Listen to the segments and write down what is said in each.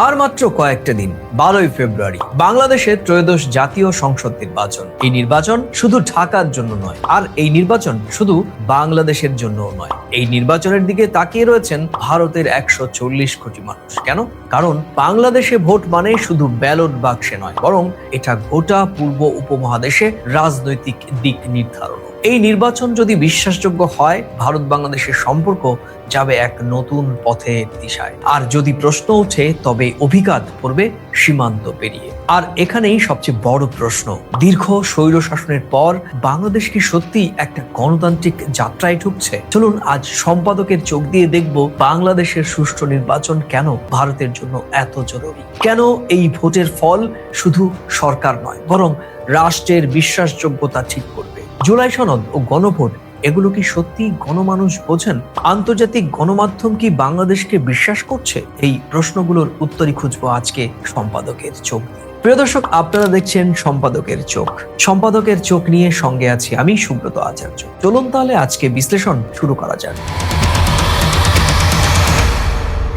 আর মাত্র কয়েকটা দিন, 12ই ফেব্রুয়ারি বাংলাদেশের ত্রয়োদশ জাতীয় সংসদ নির্বাচন। এই নির্বাচন শুধু ঢাকার জন্য নয়, আর এই নির্বাচন শুধু বাংলাদেশের জন্যও নয়। এই নির্বাচনের দিকে তাকিয়ে রয়েছেন ভারতের 140 কোটি মানুষ। কেন? কারণ বাংলাদেশে ভোট মানে শুধু ব্যালট বাক্সে নয়, বরং এটা গোটা পূর্ব উপমহাদেশে রাজনৈতিক দিক নির্ধারণ। এই নির্বাচন যদি বিশ্বাসযোগ্য হয়, ভারত বাংলাদেশের সম্পর্ক যাবে এক নতুন পথের দিশায়। আর যদি প্রশ্ন ওঠে, তবে অভিঘাত পড়বে সীমান্ত পেরিয়ে। আর এখানেই সবচেয়ে বড় প্রশ্ন, দীর্ঘ স্বৈর শাসনের পর বাংলাদেশ কি সত্যি একটা গণতান্ত্রিক যাত্রায় ঢুকছে? চলুন আজ সম্পাদকের চোখ দিয়ে দেখব বাংলাদেশের সুষ্ঠু নির্বাচন কেন ভারতের জন্য এত জরুরি। কেন এই ভোটের ফল শুধু সরকার নয়, বরং রাষ্ট্রের বিশ্বাসযোগ্যতা ঠিক করবে। জুলাই সনদ ও গণভোট, এগুলো কি সত্যি গণমানুষ বোঝেন? আন্তর্জাতিক গণমাধ্যম কি বাংলাদেশকে বিশ্বাস করছে? এই প্রশ্নগুলোর উত্তরই খুঁজবো আজকে সম্পাদকের চোখ দিয়ে। প্রিয় দর্শক, আপনারা দেখছেন সম্পাদকের চোখ। সম্পাদকের চোখ নিয়ে সঙ্গে আছি আমি, সুব্রত আচার্য। চলুন তাহলে আজকে বিশ্লেষণ শুরু করা যাক।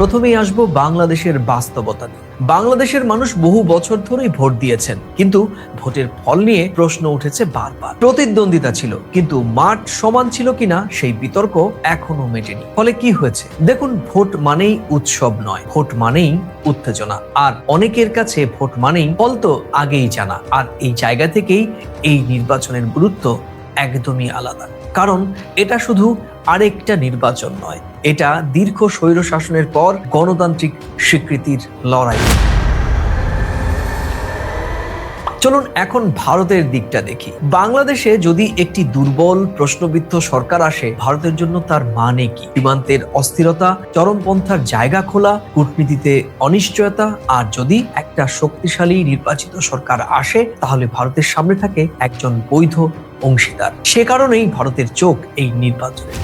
প্রথমেই আসবো বাংলাদেশের বাস্তবতা নিয়ে। বাংলাদেশের মানুষ বহু বছর ধরেই ভোট দিয়েছেন, কিন্তু ভোটের ফল নিয়ে প্রশ্ন উঠেছে বারবার। প্রতিদ্বন্দ্বিতা ছিল, কিন্তু মাঠ সমান ছিল কিনা সেই বিতর্ক এখনো মেটেনি। ফলে কি হয়েছে দেখুন, ভোট মানেই উৎসব নয়, ভোট মানেই উত্তেজনা। আর অনেকের কাছে ভোট মানেই ফল তো আগেই জানা। আর এই জায়গা থেকেই এই নির্বাচনের গুরুত্ব একদমই আলাদা। কারণ এটা শুধু আরেকটা নির্বাচন নয়, এটা দীর্ঘ স্বৈর শাসনের পর গণতান্ত্রিক স্বীকৃতির লড়াই। চলুন এখন ভারতের দিকটা দেখি। বাংলাদেশে যদি একটি দুর্বল প্রশ্নবিদ্ধ সরকার আসে, ভারতের জন্য তার মানে কি? সীমান্তের অস্থিরতা, চরমপন্থার জায়গা খোলা, কূটনীতিতে অনিশ্চয়তা। আর যদি একটা শক্তিশালী নির্বাচিত সরকার আসে, তাহলে ভারতের সামনে থাকে একজন বৈধ অংশীদার। সে কারণেই ভারতের চোখ এই নির্বাচনে।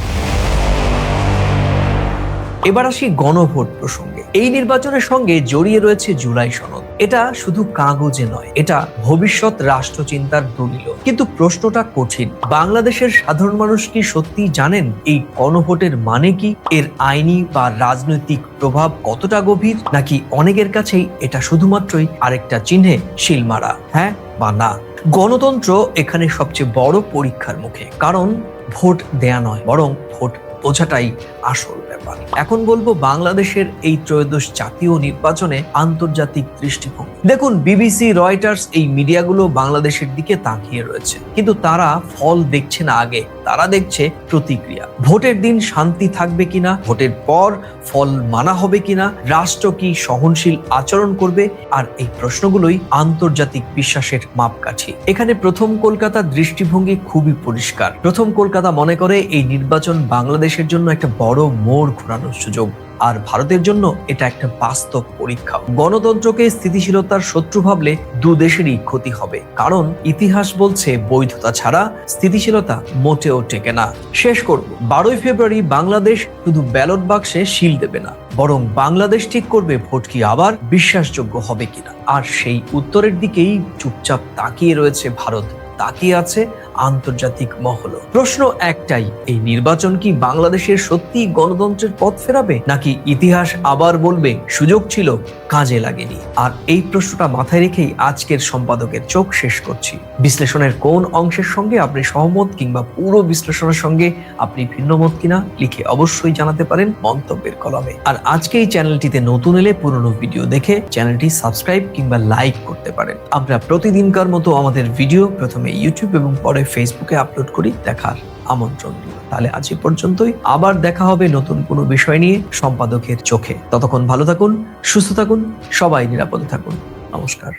এবার আসি গণভোট প্রসঙ্গে। এই নির্বাচনের সঙ্গে জড়িয়ে রয়েছে জুলাই সনদ। এটা শুধু কাগজে নয়, এটা ভবিষ্যৎ রাষ্ট্রচিন্তার দলিল। কিন্তু প্রশ্নটা কঠিন, বাংলাদেশের সাধারণ মানুষ কি সত্যি জানেন এই গণভোটের মানে কি? এর আইনি বা রাজনৈতিক প্রভাব কতটা গভীর? নাকি অনেকের কাছেই এটা শুধুমাত্রই আরেকটা চিহ্নে সিল মারা, হ্যাঁ বা না? গণতন্ত্র এখানে সবচেয়ে বড় পরীক্ষার মুখে, কারণ ভোট দেয়া নয়, বরং ভোট বোঝাটাই আসল ব্যাপার। এখন বলবো বাংলাদেশের এই ত্রয়োদশ জাতীয় নির্বাচনে আন্তর্জাতিক দৃষ্টিভঙ্গি। দেখুন, বিবিসি, রয়টার্স, এই মিডিয়াগুলো বাংলাদেশের দিকে তাকিয়ে রয়েছে, কিন্তু তারা ফল দেখছে না আগে, তারা দেখছে প্রতিক্রিয়া। ভোটের দিন শান্তি থাকবে কিনা, ভোটের পর ফল মানা হবে কিনা, রাষ্ট্র কি সহনশীল আচরণ করবে? আর এই প্রশ্নগুলোই আন্তর্জাতিক বিশ্বাসের মাপকাঠি। এখানে প্রথম কলকাতার দৃষ্টিভঙ্গি খুবই পরিষ্কার। প্রথম কলকাতা মনে করে এই নির্বাচন বাংলাদেশের জন্য একটা বড় মোড় ঘোরানোর সুযোগ, আর ভারতের জন্য এটা একটা বাস্তব পরীক্ষা। গণতন্ত্রকে স্থিতিশীলতার শত্রু ভাবলে দু দেশেরই ক্ষতি হবে, কারণ ইতিহাস বলছে বৈধতা ছাড়া স্থিতিশীলতা মোটেও টেকে না। শেষ করব, 12ই ফেব্রুয়ারি বাংলাদেশ শুধু ব্যালট বাক্সে সিল দেবে না, বরং বাংলাদেশ ঠিক করবে ভোট কি আবার বিশ্বাসযোগ্য হবে কিনা। আর সেই উত্তরের দিকেই চুপচাপ তাকিয়ে রয়েছে ভারত, তাকিয়ে আছে আন্তর্জাতিক মহল। প্রশ্ন একটাই, এই নির্বাচন কি বাংলাদেশের সত্যি গণতন্ত্রের পথ ফেরাবে, নাকি ইতিহাস আবার বলবে সুযোগ ছিল, কাজে লাগেনি? আর এই প্রশ্নটা মাথায় রেখেই আজকের সম্পাদকের চোখ শেষ করছি। বিশ্লেষণের কোন অংশের সঙ্গে আপনি সহমত, কিংবা পুরো বিশ্লেষণের সঙ্গে আপনি ভিন্নমত কিনা, লিখে অবশ্যই জানাতে পারেন মন্তব্যের কলামে। আর আজকে এই চ্যানেলটিতে নতুন এলে পুরনো ভিডিও দেখে চ্যানেলটি সাবস্ক্রাইব কিংবা লাইক করতে পারেন। আমরা প্রতিদিনকার মতো আমাদের ভিডিও প্রথমে ইউটিউব এবং পরে ফেসবুকে আপলোড করি, দেখার আমন্ত্রণ দিই। তাহলে আজ এ পর্যন্তই, আবার দেখা হবে নতুন কোনো বিষয় নিয়ে সম্পাদকের চোখে। ততক্ষণ ভালো থাকুন, সুস্থ থাকুন, সবাই নিরাপদে থাকুন। নমস্কার।